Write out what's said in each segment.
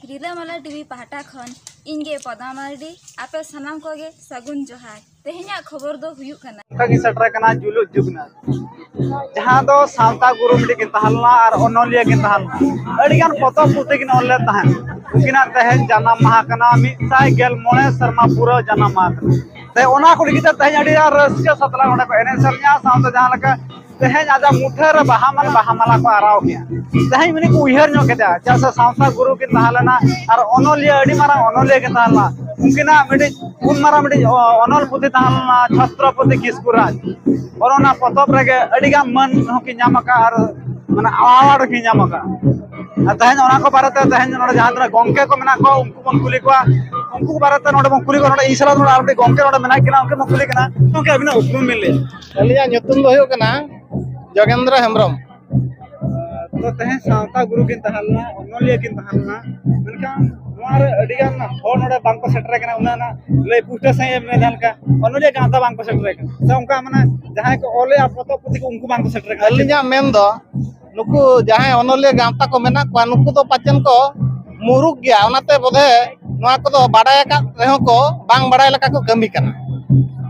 रिदामाला TV पाहटा खन इनगे पदा मार्डी आपे सनाम कोगे सगुन जोहार तेहना खबर दो हुयु कना कागी सटरा कना जुलुक जुगना जहां दो सावता गुरु मिडी किन तहलना और ओनोलिया किन तहलना अडिगान पतो पुते किन ओले तहन उकिना तहन जाना महा कना मिसाय गेल मोने शर्मा पूरा जाना महा ते ओना को लिगिता तहन अडी रसिया सतला ओडे को एने सरnya सावता जहां लका तहन आजा मुठर बाहा माला को आराव किया तहन मिनी को उहर नो केदा जैसे सावता गुरु किन तहलना और ओनोलिया अडी मारा ओनोलिया किन तहलना उनकिना मिडी उन मारा मिडी ओनोल पुते तहलना छत्रपति किस्कुराज और ओना पतब रेगे अडिगा मन होकि नामका और माने आवाड़ कि नामका तहन ओना को बारते तहन नोडे जहां तरा गोंके को मेना को उनको बन कुली को उनको बारते नोडे बन कुली को नोडे इसला नोडे आरटी गोंके नोडे मेना किना उनके बन कुली कना उनके अबिना उपरुम मिले अलिया nyutum do huyuk kana Jogendra Hemrom तो तहन सावता गुरु किन तहलना ओनोलिया किन तहलना मेनका नोआर अडिगान हो नोडे बांको सेटरे कना उनाना ले पुष्टे सही में जानका ओनोलिया गांता बांको सेटरे कना से उनका माने जहां को ओले पतो पुति को उनको बांको सेटरे कना अलिया मेन दो नुकु जहां ओनोलिया गांता को मेना को नुकु तो पचन को मुरुक गया ओनाते बोधे नोआ को तो बाडाय का रेहो को बांग बाडाय लका को कमी कना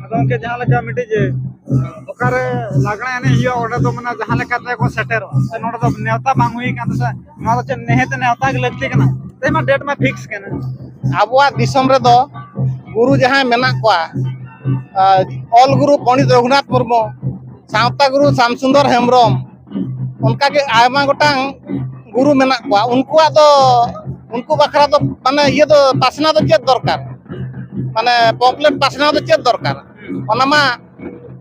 अदो उनके जहां लका मिटी जे ओकारे लागना ने हियो ओडे तो मना जहां लका ते को सेटेरो से नोडे तो नेवता बांग हुई कान से नोडे चे नेहते नेवता के लगती कना ते मा डेट में फिक्स कना आबुआ दिसम रे दो गुरु जहां मेना को ऑल गुरु पंडित रघुनाथ मुर्मू सावता गुरु श्यामसुंदर हेम्ब्रम उनका के आयमा गोटांग गुरु मेना को उनको तो उनको बखरा तो माने ये तो पासना तो चेत दरकार माने पॉपुलर पासना तो चेत दरकार ओनामा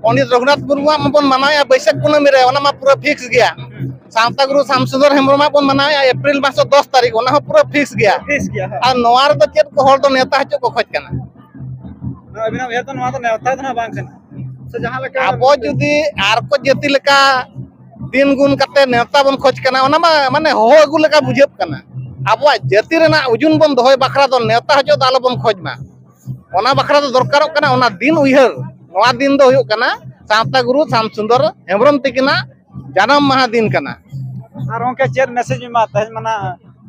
पंडित रघुनाथ मुर्मू मन मनाया बैसाख कुनमी रे ओनामा पूरा फिक्स गया सावता गुरु श्यामसुंदर हेम्ब्रम मन मनाया अप्रैल मास 10 तारीख ओना पूरा फिक्स गया और नोआर तो चेत को होल तो नेता हचो को खोज कना अबिना ये तो नोआ तो नेवता तो ना बांग कना से जहां लका आबो जुदी आर को जति लेका दिन गुण कते नेता बन खोज कना ओना माने हो अगु लेका बुझेप कना आबो जति रेना उजुन बन दोय बखरा दो नेता हजो दालो बन खोज मा ओना बखरा दो दरकारो कना ओना दिन उइहर नोआ दिन दो हुयो कना सावता गुरु श्यामसुंदर हेम्ब्रम तिकिना जानम महा दिन कना और उनके चेत मैसेज में आता है मना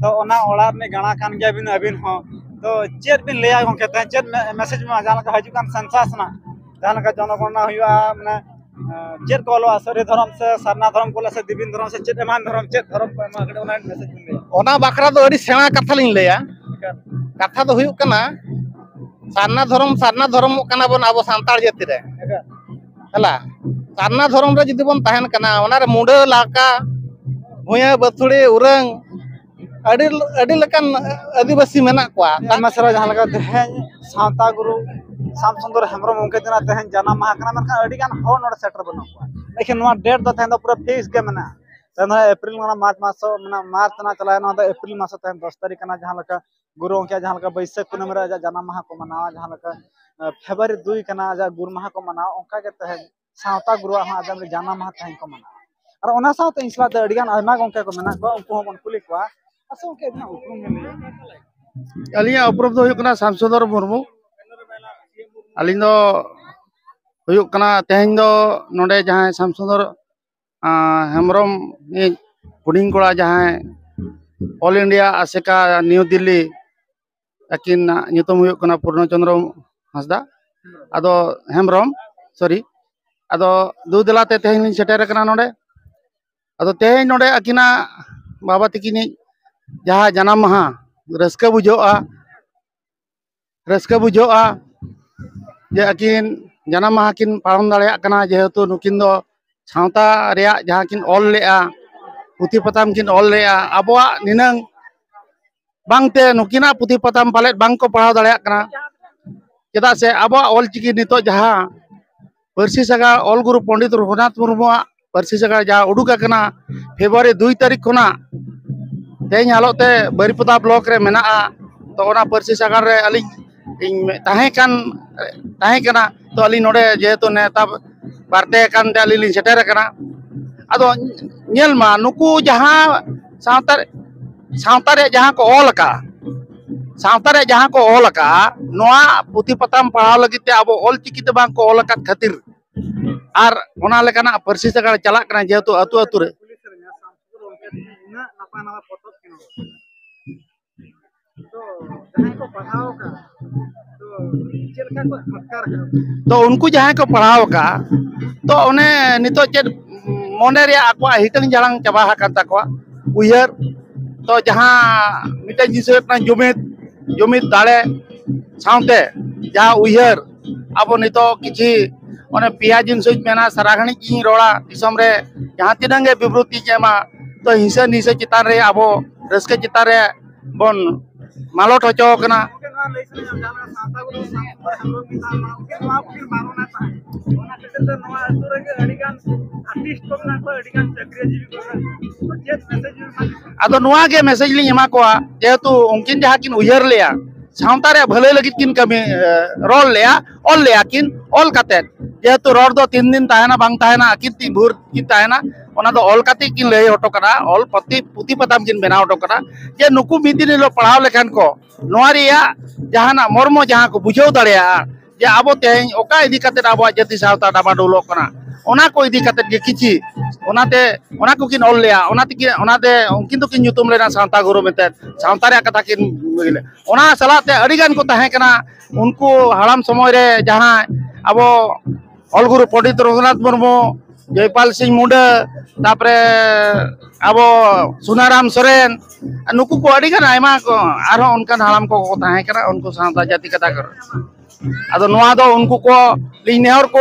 तो ओना ओला में गाना कान गया बिन अबिन हो तो चेत बिन लेया उनके त चेत मैसेज में जान का हजु कान संसासना जान का जनगणना हुआ माने चेत कोलो असरे धर्म से सरना धर्म कोला से दिबिन धर्म से चेत मान धर्म चेत धर्म को मा ओना मैसेज में ओना बखरा दो अडी सेना कथा लिन लेया कथा दो हुयो कना सरना धर्म कना बन आबो सांतार जाति रे हला सरना धर्म रे जदि बन तहन कना ओना रे मुंडा लाका भुया बथुड़ी उरंग अडी अडी लकन आदिवासी मेना को तमसरा जहां लगा तहन सावता गुरु श्यामसुंदर हेम्ब्रम उनके जना तहन जाना महा कना मनका अडी गान हो नोड सेटर बनो को लेकिन नोआ डेट दो तहन पूरा फिक्स के मना तहन अप्रैल ना मार्च मास मना मार्च ना चला ना तो अप्रैल मास तहन 10 तारीख कना जहां लका गुरु उनके जहां लका बैसाख कुनम रे जाना महा को मनावा जहां लका फेब्रुअरी 2 कना जा गुरु महा को मनावा उनका के तहन सावता गुरु हा आजम जाना महा तहन को मनावा और ओना साथ इंसला द अडिगान आयमा गोंके को मेना को उनको हमन कुली को असो के ना उपरुम में अलिया उपरुम दो हुयो श्यामसुंदर मुर्मू अलिन दो हुयो कना तेहन दो नोडे जहां श्यामसुंदर हेम्ब्रम हुडिंग कोड़ा जहां ऑल इंडिया आसेका न्यू दिल्ली अकिन नितम हुयो कना पूर्णचंद्र हांसदा अदो हेम्ब्रम सॉरी अदो दू दिलाते तेहन सेटेर कना नोडे अदो तेहन नोडे अकिना बाबा तकिनी जहां जन्म महा रस्का बुझोआ जे अकिन जन्म महा किन पालन दाड़ेया कना जेहेतु नुकिन दो सावता रेया जहां किन ऑल लेआ पुथि पताम किन ऑल लेआ अबवा निनंग बांगते नुकिना पुथि पताम पाले बांग को पढ़ाव दाड़ेया कना चेदा से अबवा ऑल चिकी नितो जहां परसी सगा ऑल गुरु पंडित रघुनाथ मुर्मू परसी सगा जहां उडुका कना फेब्रुअरी 2 तारीख खुना तेज हालते बारीपदा ब्लॉक रे मेना तो ओना परसी सगार रे अली ताहे कना तो अली नोडे जेहेतु नेता बारते कान ते अली सेटेर कना अदो नेलमा नुकु जहां सावता रे जहां को ऑल का सावता रे जहां को ऑल का नोआ पुथि पताम पढ़ाव लगी ते अब ऑल चिकी ते बांग को ऑल का खातिर आर ओना लेकाना परसी से चला कना जेहेतु अतु अतु रे पुलिस रे सांस्कृतिक रोल के इना नपा नवा फोटो किनो तो जहां को पढ़ाओ का तो चेलका को फटकार का तो उनको जहां को पढ़ाव का तो ओने नितो चेद मोने रे आकवा हिटंग जालांग चाबा हाकन ताकवा उयहर तो जहां मिटे जिसे जुमित दाड़े साउंटे जहां उयहर अब नितो किछि ओने पिया जिनस मेना सारा घणी की रोड़ा दिसम रे जहां तिनंगे विवृत्ति जेमा तो हिंसा निसे चितान रे अब रस्के चितान रे बन मालोट होचो कना के ना लेसन जाना साता को पर हम लोग मिसाल के नवा फिर मारोना था ओना के ते नवा अतुरे के अडिगान आर्टिस्ट को ना को अडिगान चक्रिय जीवी को तो जे मैसेज आदो नुआ के मैसेज लिंग एमा को जेहेतु उनकिन जहां किन उयहर लेया सावता रे भले लगित किन कमी रोल लेया ऑल लेया किन ऑल काते जेहेतु रोड दो 3 दिन ताहेना बांग ताहेना किन ती भूर किन ताहेना ओना दो ऑल काते किन ले ऑटो करा ऑल पुति पताम किन बेना ऑटो करा जे नुकु मिदिन लो पढ़ाव लेखान को नोआ रिया जहाना मर्मो जहां को बुझाव दाड़िया जे आबो तेहें ओका इदी काते आबो जाति सावता डाबा डोलो कना ओना को इदी काते जे किछि ओनाते ओना को किन ऑल लेया ओनाते कि ओनाते उनकिन तो किन nyutum लेना सावता गुरु मेते सावता रे कथा किन मिले ओना सलाते अडिगान को ताहे कना उनको हाड़ाम समय रे जहां आबो ऑल गुरु पंडित रघुनाथ मुर्मू जयपाल सिंह मुंडा तापरे आबो सुनाराम सोरेन नुकु को अडिगान आयमा को आरो उनका हाड़ाम को ताहे कना उनको सावता जाति कथा कर आदो नोआ दो उनको को लिनेहर को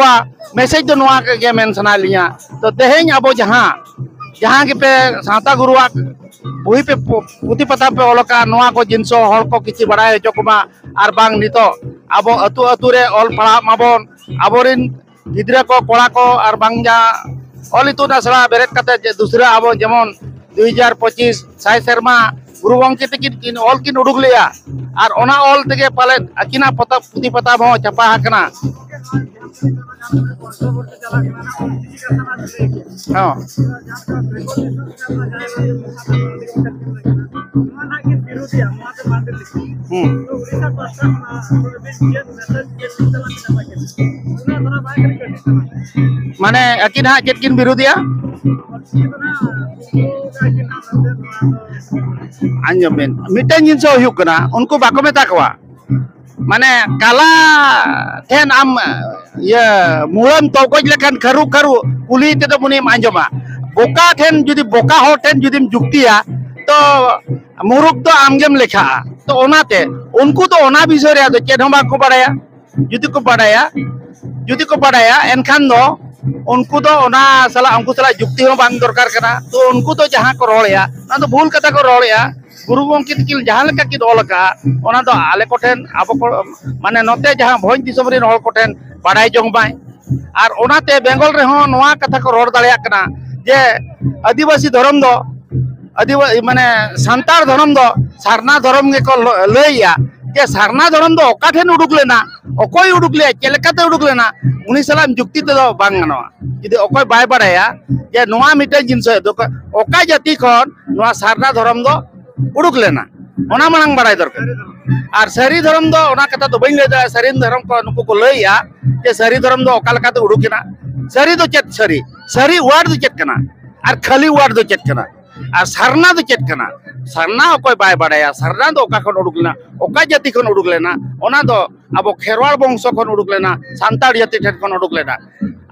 मैसेज दो नोआ के मेन सना लिया तो तेहें अब जहां के पे सावता गुरुआ बुही पे पुति पता पे ओलका नोआ को जिनसो हल को किछि बड़ाय चोकमा आर बांग नितो अब अतु अतु रे ऑल पढ़ा माबन अबोरिन गिद्रा को कोड़ा को आर बांग जा ऑल इतु नसला बेरेट कते दूसरा अब जेमन 2025 साय शर्मा गुरु गंके तकिन ऑल किन उडुक लिया और ओना ऑल तेगे पाले अकिना पता पुति पता भो छपा हकना हां माने अकिना चेतकिन विरोधिया anjomin miten jinso hukna unku bako meta kwa mane kala ten am ya mulam togoj lekan karu kuli tedo munim anjoma boka ten judi boka ho ten judim juktiya to muruk to amgem lekha to onate unku to ona bisore ado chedhom bako badaya judi ko badaya enkhan do उनको तो ओना सला उनको सला जुक्ति हो बांग दरकार कना तो उनको तो जहां को रोड़या ना तो भूल कथा को रोड़या गुरु गंके किल जहां लेका कि ओलका ओना तो आले कोठेन अब को माने नोते जहां भोज दिसम रे हol कोठेन बाडाय जंग बाय आर ओनाते बेंगल रे हो नोआ कथा को रोड़ दाड़या कना जे आदिवासी धर्म दो आदिवासी माने संतार धर्म दो सारना धर्म के को लैया जे सारना धर्म दो ओका ठेन उडुक लेना ओकोय उडुक ले चेलकाते उडुक लेना उनी सलाम जुक्ति ते दो बांग गनवा जदि ओकोय बाय बाडाया जे नोआ मिटे जिनस दो ओका जाति खन नोआ सारना धर्म दो उडुक लेना ओना मांग बाडाय दरकार आर सारी धर्म दो ओना कथा दो बइन लेदा सारी धर्म को नुको को लैया जे सारी धर्म दो ओका लकाते उडुकिना सारी दो चेत सारी वार्ड दो चेत कना आर खाली वार्ड दो चेत कना आर सरना दो चेत कना सरना ओकोय बाय बाडाया सरना दो ओका खन उडुक लेना ओका जाति खन उडुक लेना ओना दो अब खेरवाल वंश खन उडुक लेना सांताड़ जाति ठेन खन उडुक लेना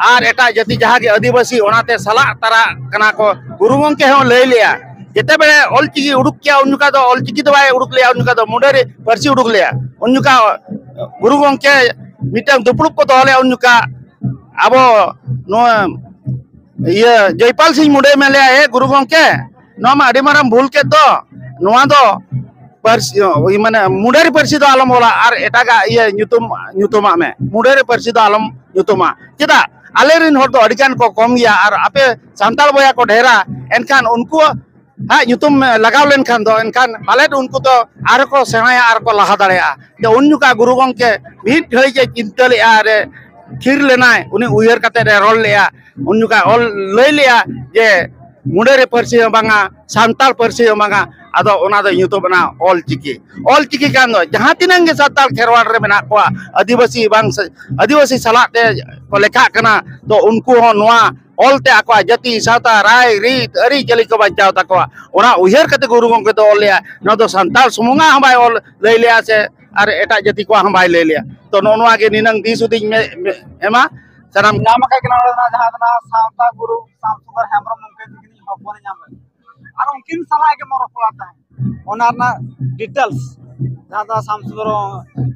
आर एटा जाति जहां के आदिवासी ओनाते सला तारा कना को गुरु गंके हो लय लिया जेते बेले ऑल चिकी उडुक किया उनका तो ऑल चिकी तो बाय उडुक लिया उनका तो मुंडरे परसी उडुक लिया उनका गुरु गंके मिटन दुपड़ुक को तोले उनका अब नो ये जयपाल सिंह मुंडे में ले आए गुरु गंके नो मा अडी माराम भूल के तो नोआ दो परसी माने मुंडरे परसी दो आलम होला आर एटागा ये nyutum में मुंडरे परसी दो आलम nyutuma चेदा आलेरिन हर तो अडिकान को कम गया और आपे सांताल बोया को ढेरा एनखान उनको हाँ nyutum लगाव लेनखान दो एनखान पालेट उनको तो आर को सेनाया आर को लाहा दाड़ेया जे उनका गुरु गंके भीत घड़ी जे चिंता लेया रे खीर लेनाय उनी उयहर कते रे रोल लेया उनका ऑल लय लेया जे मुंडरे परसी बांगा सांताल परसी बांगा ado ona do nyutubna ol ciki kan do jahan tinang ge satal kherwal re mena ko adivasi bang adivasi salak te ko lekha kana to unku ho noa ol te akwa jati sata rai rit ari jeli ko bancao takwa ona uher kate guru gongke do ol ya no do santal sumunga hambai ol lei lea se ar eta jati ko hambai lei lea to no noa ge ninang di suding ema sanam nyam ka kena na jahan na samta guru samsudar hemrom mungkin kini hopon nyam ar unkin salah ke moro pulata onar na details jahan da samsudar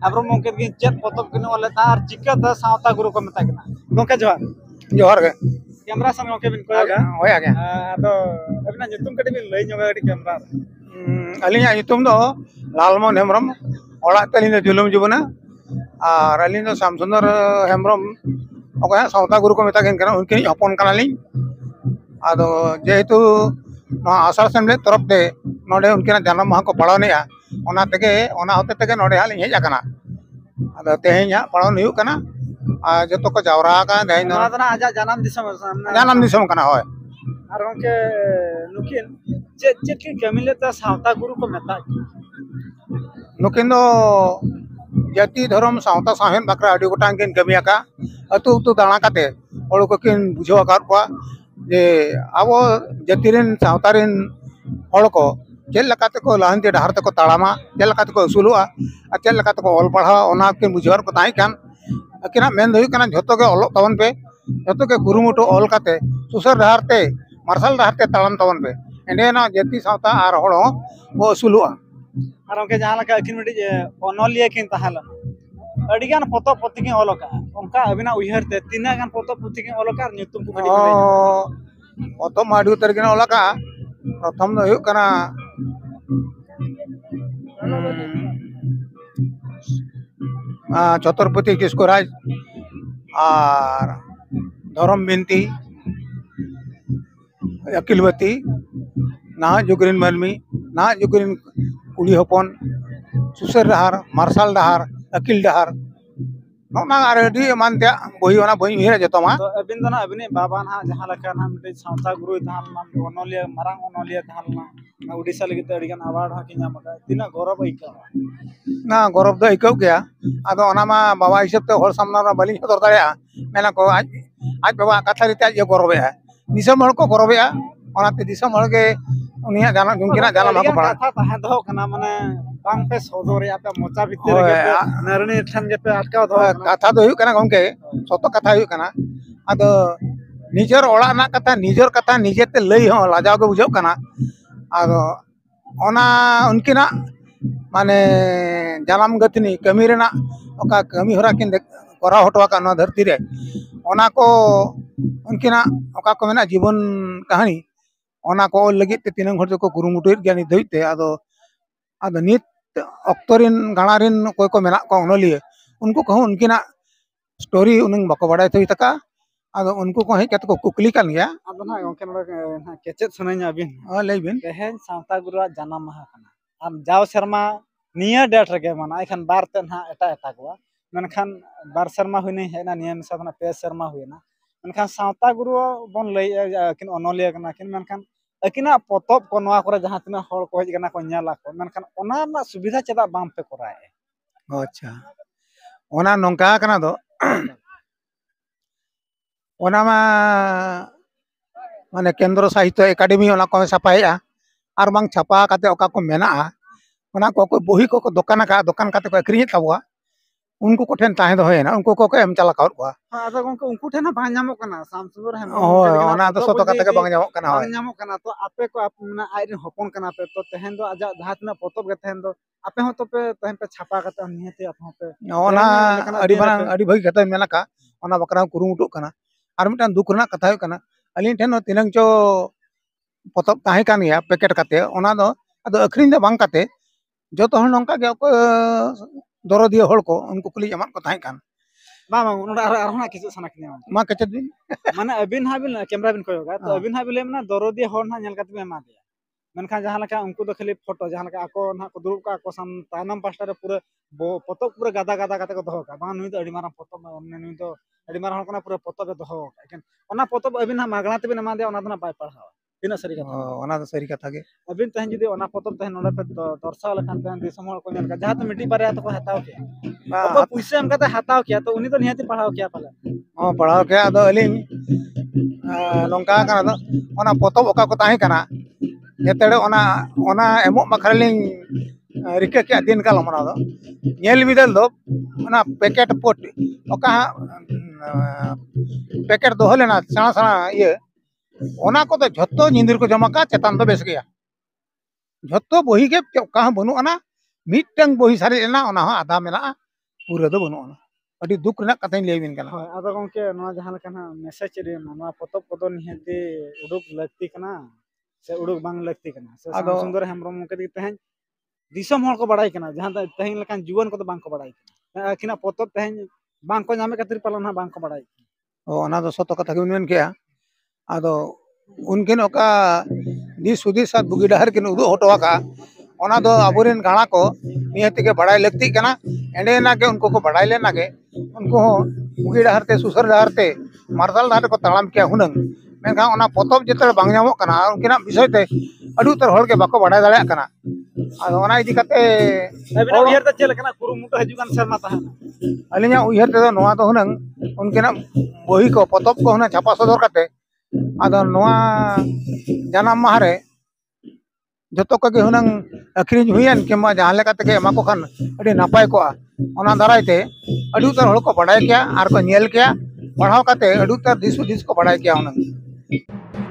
hemrom mungkin kini chet potop kini ole tar chika da samta guru ko meta kena gongke johar ge camera संग okay बिन कोगा hoya ge तो अबना जुतुम कटे बिन लई जोगा कटे camera अलिया युतुम दो लालमोहन हेम्ब्रम ओड़ा तलिन जुलुम जुबना और अलिन दो शामसुंदर हेम्ब्रम ओके सावता गुरु को मेतागिन कना उनके हपन कनाली आदो जेहेतु आसार सेमले तरफ ते नोडे उनके जन्म माह को पड़ावनिया ओना तेगे ओना होते तेगे नोडे हाल हेज आकना आदो तेहेnya पड़ावन हुयु कना आ जतो को जावरा का देहिन ना आजा जन्म दिसम जानम दिसम कना होय और उनके नुकिन चेत चेत के कमिले त सावता गुरु को मेता नुकिन दो जाति धर्म सावता साहेन बकरा अडी गोटांग किन कमिया का अतु अतु दाणा काते हड़ को किन बुझो आकार को जे आबो जातिरेन सावतारेन हड़ को चेल लकाते को लाहंती डहार तको ताड़ामा चेल लकाते को असुलुआ आ चेल लकाते को ऑल पढ़ा ओना किन बुझवार को ताई कान अकिना मेन दो कना झतो के ऑल तवन पे झतो के गुरुमुटो ऑल काते सुसर डहार ते मार्शल डहार ते ताड़म तवन पे एंडे ना जाति सावता आर हड़ वो असुलुआ और उनके जहां लका अखिन मिडी ओनोलिया किन तहाला अडिगान फोटो पुथि के ओलका उनका अबिना उहर ते तीना गान फोटो पुथि के ओलका ᱧᱩᱛᱩᱢ को कडी प्रथम आडि उतर के ओलका प्रथम दो कना छत्रपति किशोराज और धर्म बिनती अकिलवती ना जुगरीन मर्मी ना जुगरीन कुड़ी हपन सुसर डहार मार्शल डहार अकिल डहार नोना आरडी मानते बही ओना बही हिरा जतमा तो अबिन दना अबिने बाबा ना जहां लका ना मिटे सावता गुरु धान नाम ओनोलिया मरांग ओनोलिया धान ना उड़ीसा लगे तो अडिगान अवार्ड हा कि नाम का तिना गौरव इका ना गौरव दो इकौ गया आदो ओना मा बाबा हिसाब ते हर सामना ना बलिन हदर दाया मेना को आज आज बाबा कथा रीते आज गौरव है दिसम हड़ को गौरव है ओना ते दिसम हड़ के उनिया जाना जुनकिना जाना मा को पड़ा कथा तहे दो कना माने बांग पे सोदोरे आपे मोचा भितर के नरणी ठन के पे अटकाव दो कथा दो हुई कना गमके सतो कथा हुई कना आदो निजर ओड़ा ना कथा निजे ते लई हो लाजाव के बुझो कना आदो ओना उनकिना माने जानाम गतनी कमी रेना ओका कमी होरा किन करा हटवा का ना धरती रे ओना को उनकिना ओका को मेना जीवन कहानी ओना को लगी ते तीन हर को कुरुमुटुर ज्ञानी दइते आदो आदो नित अक्तरिन गाणारिन कोई को मेना को ओनलिए उनको कहो उनकिना स्टोरी उनंग बको बड़ाय थई तका आदो उनको को हे कत को कुकली कान गया अब ना गंके ना केचेत सुनाइना अबिन लई बिन तेहेन सावता गुरुआ जन्म माह कना आम जाव शर्मा निया डेट रगे माना एखन बार ते ना एटा एटा को मेनखान बार शर्मा हुइने हेना नियम साधना पे शर्मा हुइना मेनखान सावता गुरु बन लई किन ओनोलिया कना किन मेनखान अकिना पोतब को नवा करे जहां तना हड़ को हेज कना को न्याला को मेनखान ओना ना सुविधा चदा बाम पे कराए अच्छा ओना नोंका कना दो ओना मा माने केंद्र साहित्य एकेडमी ओना को छापाया आर बांग छापा काते ओका को मेना ओना को बही को दुकान काते को अक्रिय ताबुआ उनको को ठेन ताहे दो है ना उनको को एम चला काउर को आदा गंके उनको ठेना बा ᱧᱟᱢᱚᱜ कना सामसुंदर हेम ओय ओना तो सतो काते के बांग ᱧᱟᱢᱚᱜ कना होय ᱧᱟᱢᱚᱜ कना तो आपे को आप ना आइरे हपन कना पे तो तेहेन दो आजा जहां तना पोतब के तेहेन दो आपे हो तो पे तेहेन पे छापा काते नियते आप हो पे ओना अडी भई कथा मेना का ओना बकरा कुरुमुटु कना आर मिटान दुख रना कथा हुई कना अलिन ठेन तिनंग चो पोतब ताहे कान गया पैकेट काते ओना दो अदो अखरिन दे बांग काते जतो हण नोंका के को दरदिया हड़ को उनको कुली जमान को ताहे कान बा नोडा आर होना किछु सना किने मा कचत दिन माने अबिन हाबिल कैमरा बिन कोयोगा तो अबिन हाबिल ना दरदिया हड़ ना नेल काते एमा दिया मेनखान जहां लका उनको दो खाली फोटो जहां लका ako ना को दुरुब का को साम तानम पास्टा रे पूरा पोतब पूरा गादा गादा काते को दोहो का बा नुई तो अडी मारा फोटो नुई तो अडी मारा हड़ कोना पूरा पोतब दोहो का ओना पोतब अबिन हा मागणा ते बिन एमा दिया ओना दना बाय पढ़ावा तीना सारी कथा ओना दो सरी कथा गे अबिन तहन जुदी ओना पोतब तहन नोडे पे दर्शाव लखान तहन दिसम हर को नेल का जहां तो मिट्टी पारे तो हताव के अब पैसे हम कहते हताव किया तो उनी तो निहाती पढ़ाव किया पाले पढ़ाव के आदो अलिन नोंका कना दो ओना पोतब ओका को ताहे कना जेतेड़े ओना ओना एमो मखरलिन रिके के दिन काल मना दो नेल बिदल दो ओना पैकेट पोट ओका पैकेट दो हलेना सणा सणा ये ओना को तो झत्तो निंदिर को जमा का चेतन तो बेस गया झत्तो बही के ओका बनु अना मिटंग बही सारी एना ओना आधा मेना पूरा दो बनु अना अडी दुख रना कथा लई बिन कना हां आदा गंके नोआ जहां लखान मैसेज रे नोआ पोतब को निहाती उडुक लगती कना से उडुक बांग लगती कना से सुंदर हेमरम के तहन दिसम हर को बड़ाई कना जहां तहन लखान जीवन को तो बांग को बड़ाई कना किना पोतब तहन बांग को नामे खातिर पालन बांग को बड़ाई ओना दो सतो कथा के उनन के आदो उनकिन ओका दिस सुदिस साथ बुगी डहर किन उदु हटवा का ओना दो अबुरेन गाणा को नियति के बड़ाई लगती कना एंडे ना के उनको को बड़ाई लेना के उनको बुगी डहर ते सुसर डहर ते मार्शल डहर को तालाम के हुनंग मेनखा ओना पोतब जेते बांग जामो कना उनकिना विषय ते अडु तर हर के बाको बड़ाई दाले कना आदो ओना इदी कते अबिना उयहर त चले कना कुरुमुटो हजुगान शर्मा तहन अलिया उयहर ते नोआ तो हुनंग उनकिना बही को पोतब को हुना छापा सदर कते आदो नोआ जनाम माहरे जतो को हुनंग अखरिज हुयन केमा जहां लेका तके एमा को खान अडी नापाय को ओना दारायते अडी उतर हळ को बड़ाय किया आर को नेल किया पढ़ाव कते अडी उतर दिस को बड़ाय किया हुनंग